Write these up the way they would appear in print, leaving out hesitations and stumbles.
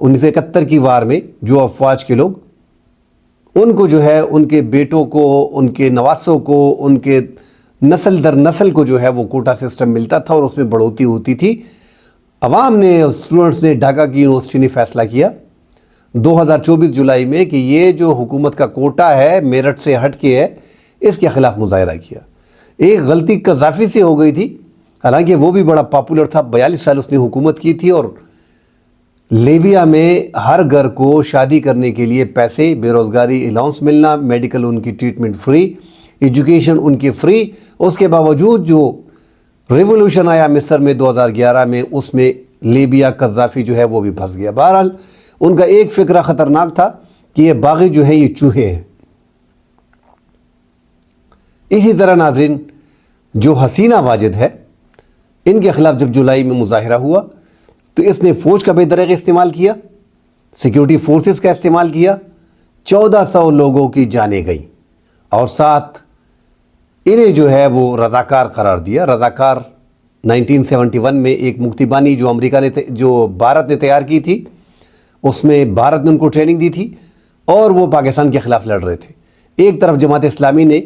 1971 کی وار میں جو افواج کے لوگ ان کو جو ہے ان کے بیٹوں کو، ان کے نواسوں کو، ان کے نسل در نسل کو جو ہے وہ کوٹا سسٹم ملتا تھا اور اس میں بڑھوتی ہوتی تھی۔ عوام نے، اسٹوڈنٹس نے، ڈھاکہ کی یونیورسٹی نے فیصلہ کیا 2024 جولائی میں کہ یہ جو حکومت کا کوٹا ہے میرٹھ سے ہٹ کے ہے، اس کے خلاف مظاہرہ کیا۔ ایک غلطی قذافی سے ہو گئی تھی، حالانکہ وہ بھی بڑا پاپولر تھا، 42 سال اس نے حکومت کی تھی، اور لیبیا میں ہر گھر کو شادی کرنے کے لیے پیسے، بے روزگاری الاؤنس ملنا، میڈیکل ان کی ٹریٹمنٹ فری، ایجوکیشن ان کی فری۔ اس کے باوجود جو ریولوشن آیا مصر میں 2011 میں، اس میں لیبیا قذافی جو ہے وہ بھی پھنس گیا۔ بہرحال ان کا ایک فکرہ خطرناک تھا کہ یہ باغی جو ہیں یہ چوہے ہیں۔ اسی طرح ناظرین، جو حسینہ واجد ہے، ان کے خلاف جب جولائی میں مظاہرہ ہوا تو اس نے فوج کا بے دریغ استعمال کیا، سیکیورٹی فورسز کا استعمال کیا، 1400 لوگوں کی جانیں گئیں، اور ساتھ انہیں جو ہے وہ رضاکار قرار دیا۔ رضاکار 1971 میں ایک مکتیبانی جو امریکہ نے، جو بھارت نے تیار کی تھی، اس میں بھارت نے ان کو ٹریننگ دی تھی اور وہ پاکستان کے خلاف لڑ رہے تھے۔ ایک طرف جماعت اسلامی نے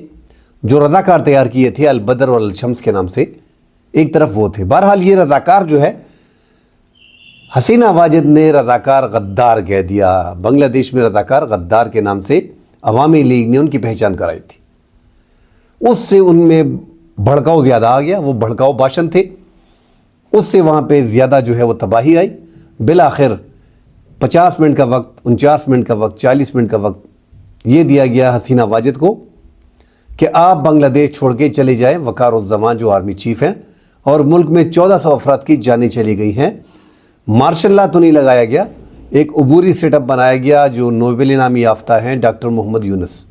جو رضاکار تیار کیے تھے البدر اور الشمس کے نام سے، ایک طرف وہ تھے۔ بہرحال یہ رضاکار جو ہے، حسینہ واجد نے رضاکار غدار کہہ دیا۔ بنگلہ دیش میں رضاکار غدار کے نام سے عوامی لیگ نے ان کی پہچان کرائی تھی۔ اس سے ان میں بھڑکاؤ زیادہ آ گیا، وہ بھڑکاؤ باشند تھے، اس سے وہاں پہ زیادہ جو ہے وہ تباہی آئی۔ بالآخر 50 منٹ کا وقت، 49 منٹ کا وقت، 40 منٹ کا وقت یہ دیا گیا حسینہ واجد کو کہ آپ بنگلہ دیش چھوڑ کے چلے جائیں۔ وقار الزمان جو آرمی چیف ہیں، اور ملک میں 1400 افراد کی جانیں چلی گئی ہیں۔ مارشل لا تو نہیں لگایا گیا، ایک عبوری سیٹ اپ بنایا گیا۔ جو نوبل انعام یافتہ ہیں ڈاکٹر محمد یونس،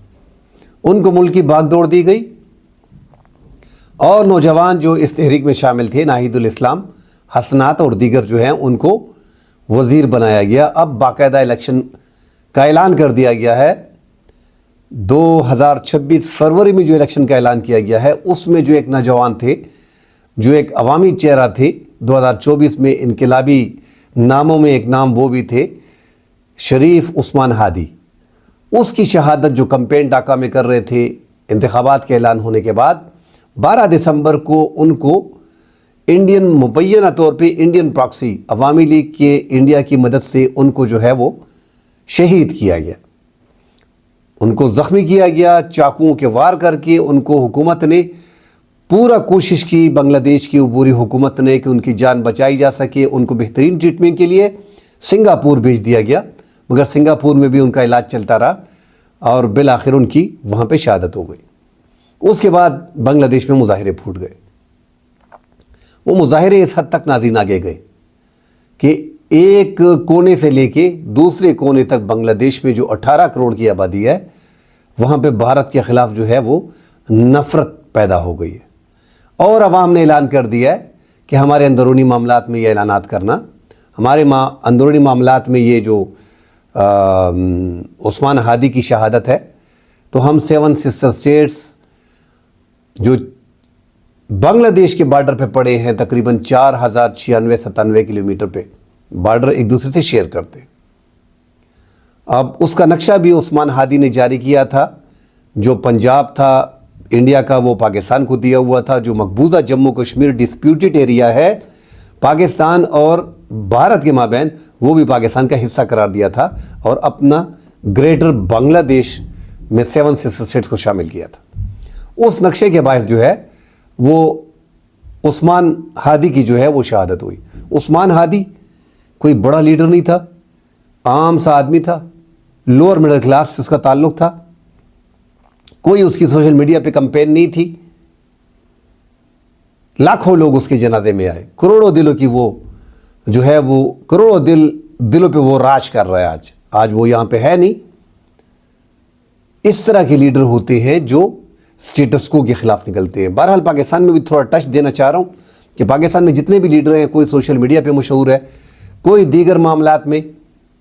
ان کو ملک کی باغ دوڑ دی گئی، اور نوجوان جو اس تحریک میں شامل تھے، ناہید الاسلام، حسنات اور دیگر جو ہیں، ان کو وزیر بنایا گیا۔ اب باقاعدہ الیکشن کا اعلان کر دیا گیا ہے۔ 2026 فروری میں جو الیکشن کا اعلان کیا گیا ہے، اس میں جو ایک نوجوان تھے، جو ایک عوامی چہرہ تھے 2024 میں، انقلابی ناموں میں ایک نام وہ بھی تھے، شریف عثمان ہادی۔ اس کی شہادت جو کمپین ڈھاکہ میں کر رہے تھے انتخابات کے اعلان ہونے کے بعد، 12 دسمبر کو ان کو انڈین، مبینہ طور پہ انڈین پراکسی، عوامی لیگ کے انڈیا کی مدد سے ان کو جو ہے وہ شہید کیا گیا، ان کو زخمی کیا گیا، چاقوؤں کے وار کر کے۔ ان کو حکومت نے پورا کوشش کی، بنگلہ دیش کی عبوری حکومت نے، کہ ان کی جان بچائی جا سکے۔ ان کو بہترین ٹریٹمنٹ کے لیے سنگاپور بھیج دیا گیا، مگر سنگاپور میں بھی ان کا علاج چلتا رہا، اور بالآخر ان کی وہاں پہ شہادت ہو گئی۔ اس کے بعد بنگلہ دیش میں مظاہرے پھوٹ گئے۔ وہ مظاہرے اس حد تک ناظرین آگے گئے کہ ایک کونے سے لے کے دوسرے کونے تک بنگلہ دیش میں جو 18 کروڑ کی آبادی ہے، وہاں پہ بھارت کے خلاف جو ہے وہ نفرت پیدا ہو گئی ہے، اور عوام نے اعلان کر دیا ہے کہ ہمارے اندرونی معاملات میں یہ اعلانات کرنا، ہمارے اندرونی معاملات میں یہ جو عثمان ہادی کی شہادت ہے، تو ہم 7 سسٹر اسٹیٹس جو بنگلہ دیش کے بارڈر پہ پڑے ہیں، تقریباً 4096-97 کلومیٹر پہ بارڈر ایک دوسرے سے شیئر کرتے ہیں۔ اب اس کا نقشہ بھی عثمان ہادی نے جاری کیا تھا۔ جو پنجاب تھا انڈیا کا، وہ پاکستان کو دیا ہوا تھا۔ جو مقبوضہ جموں کشمیر ڈسپیوٹڈ ایریا ہے پاکستان اور بھارت کے مابین، وہ بھی پاکستان کا حصہ قرار دیا تھا، اور اپنا گریٹر بنگلہ دیش میں 7 سسٹر اسٹیٹس کو شامل کیا تھا۔ اس نقشے کے باعث جو ہے وہ عثمان ہادی کی جو ہے وہ شہادت ہوئی۔ عثمان ہادی کوئی بڑا لیڈر نہیں تھا، عام سا آدمی تھا، لوور مڈل کلاس سے اس کا تعلق تھا، کوئی اس کی سوشل میڈیا پہ کمپین نہیں تھی۔ لاکھوں لوگ اس کے جنازے میں آئے، کروڑوں دلوں کی وہ جو ہے وہ کروڑوں دلوں پہ وہ راج کر رہا ہے۔ آج وہ یہاں پہ ہے نہیں۔ اس طرح کے لیڈر ہوتے ہیں جو سٹیٹس کو کے خلاف نکلتے ہیں۔ بہرحال پاکستان میں بھی تھوڑا ٹچ دینا چاہ رہا ہوں کہ پاکستان میں جتنے بھی لیڈر ہیں، کوئی سوشل میڈیا پہ مشہور ہے، کوئی دیگر معاملات میں،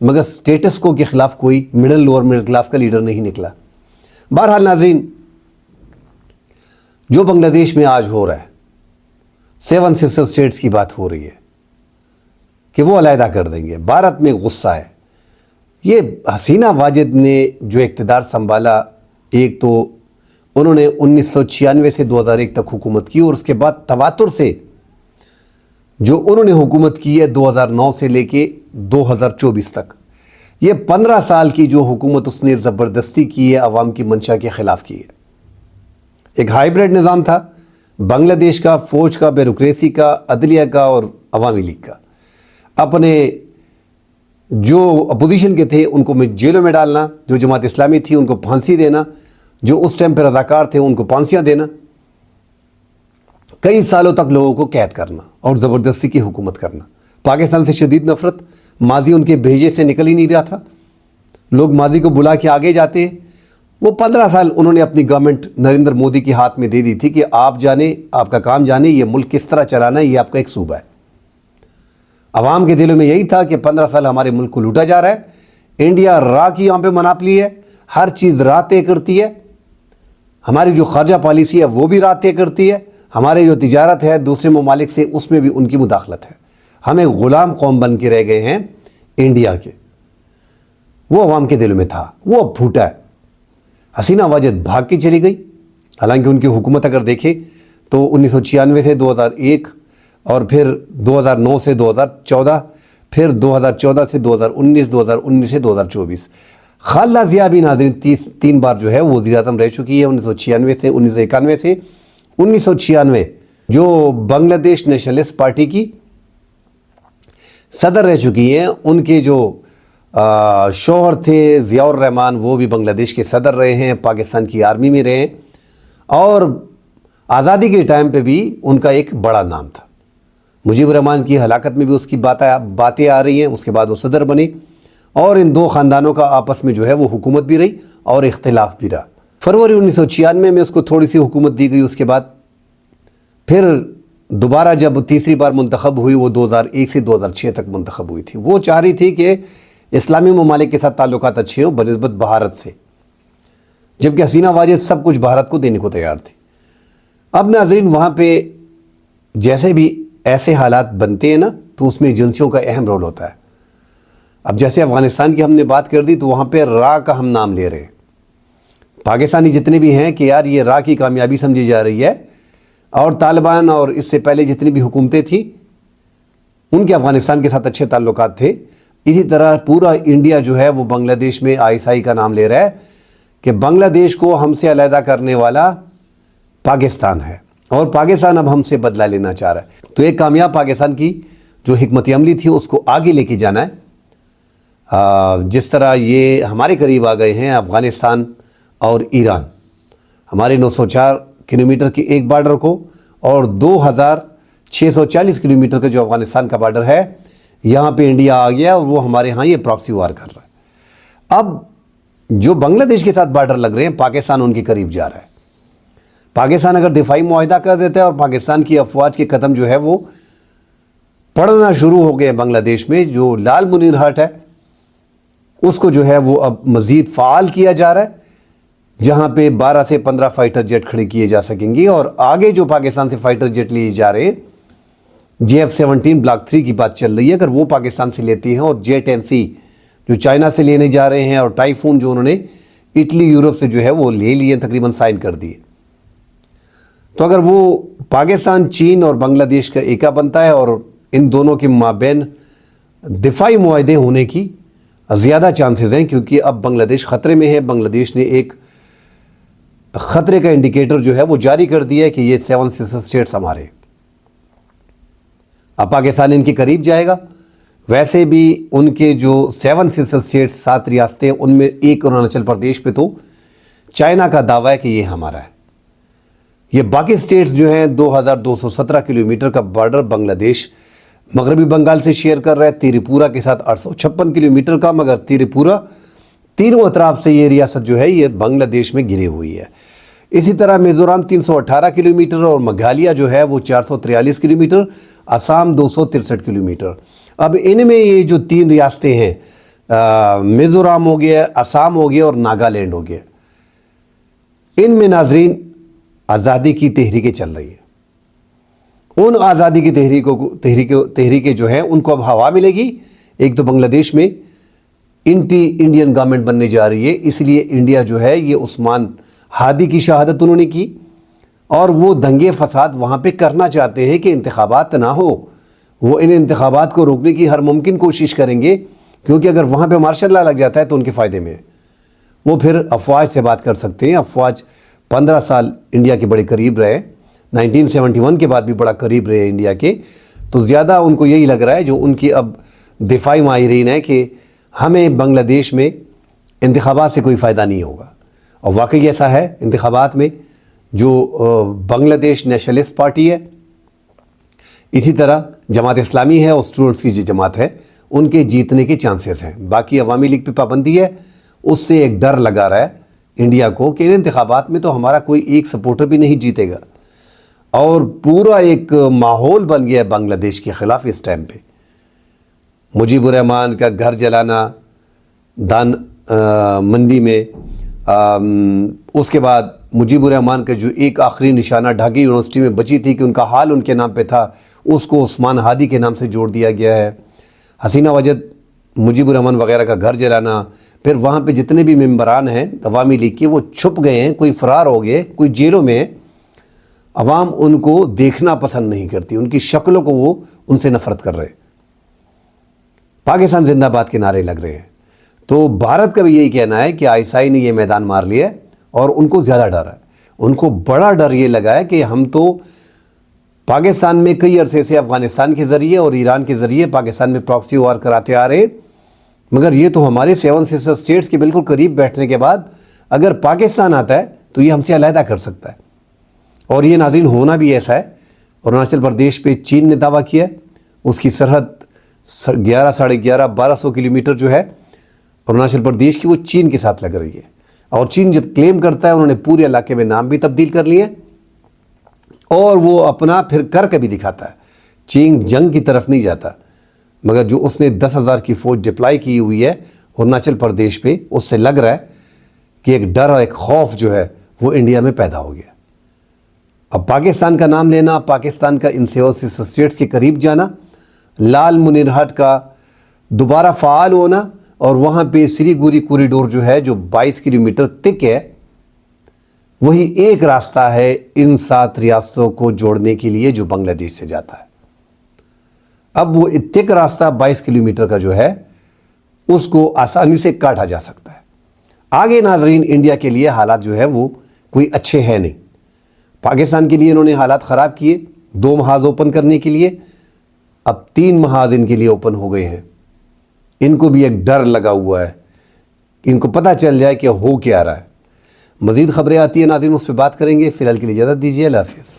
مگر سٹیٹس کو کے خلاف کوئی لوور مڈل کلاس کا لیڈر نہیں نکلا۔ بہرحال ناظرین، جو بنگلہ دیش میں آج ہو رہا ہے، 7 سسٹر اسٹیٹس کی بات ہو رہی ہے کہ وہ علیحدہ کر دیں گے۔ بھارت میں غصہ ہے، یہ حسینہ واجد نے جو اقتدار سنبھالا، ایک تو انہوں نے 1996 سے 2001 تک حکومت کی، اور اس کے بعد تواتر سے جو انہوں نے حکومت کی ہے 2009 سے لے کے 2024 تک، یہ 15 سال کی جو حکومت اس نے زبردستی کی ہے، عوام کی منشا کے خلاف کی ہے۔ ایک ہائیبریڈ نظام تھا بنگلہ دیش کا، فوج کا، بیوروکریسی کا، عدلیہ کا اور عوامی لیگ کا۔ اپنے جو اپوزیشن کے تھے ان کو جیلوں میں ڈالنا، جو جماعت اسلامی تھی ان کو پھانسی دینا، جو اس ٹائم پہ رضاکار تھے ان کو پھانسیاں دینا، کئی سالوں تک لوگوں کو قید کرنا اور زبردستی کی حکومت کرنا۔ پاکستان سے شدید نفرت، ماضی ان کے بھیجے سے نکل ہی نہیں رہا تھا، لوگ ماضی کو بلا کے آگے جاتے ہیں۔ وہ 15 سال انہوں نے اپنی گورنمنٹ نریندر مودی کے ہاتھ میں دے دی تھی کہ آپ جانیں، آپ کا کام جانیں، یہ ملک کس طرح چلانا ہے، یہ آپ کا ایک صوبہ ہے۔ عوام کے دلوں میں یہی تھا کہ 15 سال ہمارے ملک کو لوٹا جا رہا ہے، انڈیا راہ کی یہاں پہ مناپلی ہے، ہر چیز راہ طے کرتی ہے، ہماری جو خارجہ پالیسی ہے وہ بھی راہ طے کرتی ہے، ہمارے جو تجارت ہے دوسرے ممالک سے اس میں بھی ان کی مداخلت ہے، ہم ایک غلام قوم بن کے رہ گئے ہیں انڈیا کے۔ وہ عوام کے دلوں میں تھا، وہ اب پھوٹا ہے۔ حسینہ واجد بھاگ کے چلی گئی، حالانکہ ان کی حکومت اگر دیکھیں تو 1996 سے 2001 اور پھر 2009 سے 2014، پھر 2014 سے 2019، 2019 سے 2024۔ خالدہ ضیاء بھی ناظرین 3 بار جو ہے وہ وزیر اعظم رہ چکی ہے، 1996 سے 1991 سے 1996 جو بنگلہ دیش نیشنلسٹ پارٹی کی صدر رہ چکی ہیں۔ ان کے جو شوہر تھے ضیاء الرحمان، وہ بھی بنگلہ دیش کے صدر رہے ہیں، پاکستان کی آرمی میں رہے ہیں، اور آزادی کے ٹائم پہ بھی ان کا ایک بڑا نام تھا۔ مجیب الرحمان کی ہلاکت میں بھی اس کی باتیں آ رہی ہیں، اس کے بعد وہ صدر بنے، اور ان دو خاندانوں کا آپس میں جو ہے وہ حکومت بھی رہی اور اختلاف بھی رہا۔ فروری 1996 میں اس کو تھوڑی سی حکومت دی گئی، اس کے بعد پھر دوبارہ جب تیسری بار منتخب ہوئی وہ 2001 سے 2006 تک منتخب ہوئی تھی۔ وہ چاہ رہی تھی کہ اسلامی ممالک کے ساتھ تعلقات اچھے ہوں بنسبت بھارت سے، جبکہ حسینہ واجد سب کچھ بھارت کو دینے کو تیار تھی۔ اب ناظرین وہاں پہ جیسے بھی ایسے حالات بنتے ہیں نا تو اس میں ایجنسیوں کا اہم رول ہوتا ہے۔ اب جیسے افغانستان کی ہم نے بات کر دی تو وہاں پہ را کا ہم نام لے رہے ہیں، پاکستانی جتنے بھی ہیں کہ یار یہ را کی کامیابی سمجھی جا رہی ہے، اور طالبان اور اس سے پہلے جتنی بھی حکومتیں تھیں ان کے افغانستان کے ساتھ اچھے تعلقات تھے۔ اسی طرح پورا انڈیا جو ہے وہ بنگلہ دیش میں ISI کا نام لے رہا ہے کہ بنگلہ دیش کو ہم سے علیحدہ کرنے والا پاکستان ہے، اور پاکستان اب ہم سے بدلہ لینا چاہ رہا ہے۔ تو ایک کامیاب پاکستان کی جو حکمت عملی تھی اس کو آگے لے کے جانا ہے۔ جس طرح یہ ہمارے قریب آ گئے ہیں افغانستان اور ایران، ہمارے 904 کلومیٹر کے ایک بارڈر کو اور 2640 کلومیٹر کا جو افغانستان کا بارڈر ہے، یہاں پہ انڈیا آ گیا اور وہ ہمارے ہاں یہ پراکسی وار کر رہا ہے۔ اب جو بنگلہ دیش کے ساتھ بارڈر لگ رہے ہیں پاکستان ان کے قریب جا رہا ہے۔ پاکستان اگر دفاعی معاہدہ کر دیتا ہے اور پاکستان کی افواج کے قدم جو ہے وہ پڑنا شروع ہو گئے بنگلہ دیش میں، جو لال منیر ہٹ ہے اس کو جو ہے وہ اب مزید فعال کیا جا رہا ہے، جہاں پہ 12 سے 15 فائٹر جیٹ کھڑے کیے جا سکیں گے، اور آگے جو پاکستان سے فائٹر جیٹ لیے جا رہے ہیں JF-17 بلاک 3 کی بات چل رہی ہے، اگر وہ پاکستان سے لیتے ہیں، اور J-10C جو چائنا سے لینے جا رہے ہیں، اور ٹائفون جو انہوں نے اٹلی یورپ سے جو ہے وہ لے لیے، تقریباً سائن کر دیے، تو اگر وہ پاکستان، چین اور بنگلہ دیش کا ایکا بنتا ہے اور ان دونوں کے مابین دفاعی معاہدے ہونے کی زیادہ چانسز ہیں، کیونکہ اب بنگلہ دیش خطرے میں ہے۔ بنگلہ دیش نے ایک خطرے کا انڈیکیٹر جو ہے وہ جاری کر دیا ہے کہ یہ 7 سسٹر اسٹیٹس ہمارے، اب پاکستان ان کے قریب جائے گا۔ ویسے بھی ان کے جو 7 سسٹر اسٹیٹس 7 ریاستیں، ان میں ایک اروناچل پردیش پہ تو چائنا کا دعویٰ ہے کہ یہ ہمارا ہے۔ یہ باقی اسٹیٹس جو ہیں 2217 کلومیٹر کا بارڈر بنگلہ دیش مغربی بنگال سے شیئر کر رہا ہے، تریپورہ کے ساتھ 856 کلومیٹر کا، مگر تریپورہ تینوں اطراف سے یہ ریاست جو ہے یہ بنگلہ دیش میں گھری ہوئی ہے۔ اسی طرح میزورام 318 کلومیٹر اور میگھالیہ جو ہے وہ 443 کلومیٹر، آسام 263 کلومیٹر۔ اب ان میں یہ جو 3 ریاستیں ہیں، میزورام ہو گیا، آسام ہو گیا اور ناگالینڈ ہو گیا، ان میں ناظرین آزادی کی تحریکیں چل رہی ہیں۔ ان آزادی کی تحریکیں جو ہیں ان کو اب ہوا ملے گی۔ ایک تو بنگلہ دیش میں اینٹی انڈین گورنمنٹ بننے جا رہی ہے، اس لیے انڈیا جو ہے یہ عثمان ہادی کی شہادت انہوں نے کی، اور وہ دنگے فساد وہاں پہ کرنا چاہتے ہیں کہ انتخابات نہ ہو۔ وہ ان انتخابات کو روکنے کی ہر ممکن کوشش کریں گے، کیونکہ اگر وہاں پہ مارشل لا لگ جاتا ہے تو ان کے فائدے میں ہے۔ وہ پھر افواج سے بات کر سکتے ہیں۔ افواج 15 سال انڈیا کے بڑے قریب رہے، 1971 کے بعد بھی بڑا قریب رہے انڈیا کے، تو زیادہ ان کو یہی لگ رہا ہے جو ان کی اب دفاعی ماہرین ہے کہ ہمیں بنگلہ دیش میں انتخابات سے کوئی فائدہ نہیں ہوگا۔ اور واقعی ایسا ہے، انتخابات میں جو بنگلہ دیش نیشنلسٹ پارٹی ہے، اسی طرح جماعت اسلامی ہے اور اسٹوڈنٹس کی جو جماعت ہے، ان کے جیتنے کے چانسز ہیں۔ باقی عوامی لیگ پہ پابندی ہے، اس سے ایک ڈر لگا رہا ہے انڈیا کو کہ ان انتخابات میں تو ہمارا کوئی ایک سپورٹر بھی نہیں جیتے گا، اور پورا ایک ماحول بن گیا ہے بنگلہ دیش کے خلاف اس ٹائم پہ۔ مجیب الرحمان کا گھر جلانا دان منڈی میں، اس کے بعد مجیب الرحمان کا جو ایک آخری نشانہ ڈھاکی یونیورسٹی میں بچی تھی کہ ان کا حال ان کے نام پہ تھا، اس کو عثمان ہادی کے نام سے جوڑ دیا گیا ہے۔ حسینہ وجد، مجیب الرحمان وغیرہ کا گھر جلانا، پھر وہاں پہ جتنے بھی ممبران ہیں عوامی لیگ کے وہ چھپ گئے ہیں، کوئی فرار ہو گئے، کوئی جیلوں میں ہیں۔ عوام ان کو دیکھنا پسند نہیں کرتی، ان کی شکلوں کو وہ ان سے نفرت کر رہے ہیں۔ پاکستان زندہ باد کے نعرے لگ رہے ہیں۔ تو بھارت کا بھی یہی کہنا ہے کہ ISI نے یہ میدان مار لیا ہے، اور ان کو زیادہ ڈر ہے۔ ان کو بڑا ڈر یہ لگا ہے کہ ہم تو پاکستان میں کئی عرصے سے افغانستان کے ذریعے اور ایران کے ذریعے پاکستان میں پراکسی وار کراتے آ رہے ہیں، مگر یہ تو ہمارے 7 سسٹر اسٹیٹس کے بالکل قریب بیٹھنے کے بعد اگر پاکستان آتا ہے تو یہ ہم سے علیحدہ کر سکتا ہے۔ اور یہ ناظرین ہونا بھی ایسا ہے۔ اروناچل پردیش پہ چین نے دعویٰ کیا ہے، اس کی سرحد 11 ساڑھے 11 1200 کلومیٹر جو ہے اروناچل پردیش کی، وہ چین کے ساتھ لگ رہی ہے۔ اور چین جب کلیم کرتا ہے، انہوں نے پورے علاقے میں نام بھی تبدیل کر لیے، اور وہ اپنا پھر کر کے بھی دکھاتا ہے۔ چین جنگ کی طرف نہیں جاتا، مگر جو اس نے 10,000 کی فوج ڈپلائی کی ہوئی ہے اروناچل پردیش پہ، اس سے لگ رہا ہے کہ ایک ڈر اور ایک خوف جو ہے وہ انڈیا میں پیدا ہو گیا۔ اب پاکستان کا نام لینا، پاکستان کا ان 7 اسٹیٹس کے قریب جانا، لال منیر ہٹ کا دوبارہ فعال ہونا، اور وہاں پہ سلیگوری کوریڈور جو ہے جو 22 کلومیٹر تک ہے، وہی ایک راستہ ہے ان 7 ریاستوں کو جوڑنے کے لیے جو بنگلہ دیش سے جاتا ہے۔ اب وہ تک راستہ 22 کلومیٹر کا جو ہے اس کو آسانی سے کاٹا جا سکتا ہے۔ آگے ناظرین انڈیا کے لیے حالات جو ہے وہ کوئی اچھے ہیں نہیں۔ پاکستان کے لیے انہوں نے حالات خراب کیے 2 محاذ اوپن کرنے کے لیے، اب 3 محاذ ان کے لیے اوپن ہو گئے ہیں۔ ان کو بھی ایک ڈر لگا ہوا ہے کہ ان کو پتہ چل جائے کہ ہو کیا رہا ہے۔ مزید خبریں آتی ہیں ناظرین، اس پہ بات کریں گے۔ فی الحال کے لیے اجازت دیجیے، اللہ حافظ۔